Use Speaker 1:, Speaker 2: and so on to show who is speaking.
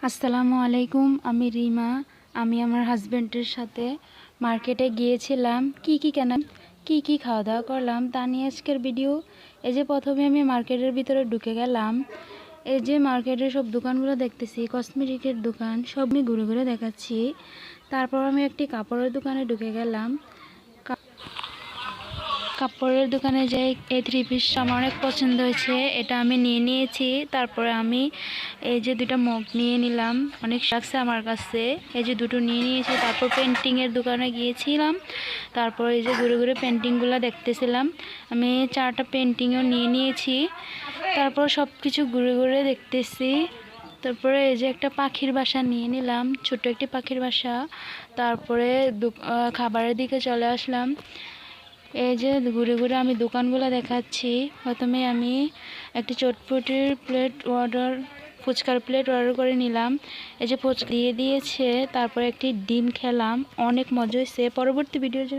Speaker 1: আসসালামু আলাইকুম। আমি রিমা। আমি আমার হাজব্যান্ডের সাথে মার্কেটে গিয়েছিলাম। কি কি খাওয়া দাওয়া করলাম তা নিয়ে আজকের ভিডিও। এই যে প্রথমে আমি মার্কেটের ভিতরে ঢুকে গেলাম। এই যে মার্কেটের সব দোকানগুলো দেখতেছি, কসমেটিকের দোকান, সব আমি ঘুরে ঘুরে দেখাচ্ছি। তারপর আমি একটি কাপড়ের দোকানে ঢুকে গেলাম। কাপড়ের দোকানে যাই, এই থ্রি পিসটা আমার অনেক পছন্দ হয়েছে, এটা আমি নিয়ে নিয়েছি। তারপরে আমি এই যে দুটো মগ নিয়ে নিলাম, অনেক লাগছে আমার কাছে, এই যে দুটো নিয়ে নিয়েছি। তারপর পেন্টিংয়ের দোকানে গিয়েছিলাম। তারপর এই যে ঘুরে ঘুরে পেন্টিংগুলো দেখতেছিলাম। আমি 4টা পেন্টিংও নিয়ে নিয়েছি। তারপর সব কিছু ঘুরে ঘুরে দেখতেছি। তারপরে এই যে একটা পাখির বাসা নিয়ে নিলাম, ছোট্ট একটি পাখির বাসা। তারপরে খাবারের দিকে চলে আসলাম। এই যে ঘুরে ঘুরে আমি দোকানগুলো দেখাচ্ছি। প্রথমে আমি একটি চটপটির ফুচকার প্লেট অর্ডার করে নিলাম। এই যে ফুচকা দিয়ে দিয়েছে। তারপরে একটি ডিম খেলাম, অনেক মজা হয়েছে। পরবর্তী ভিডিওর জন্য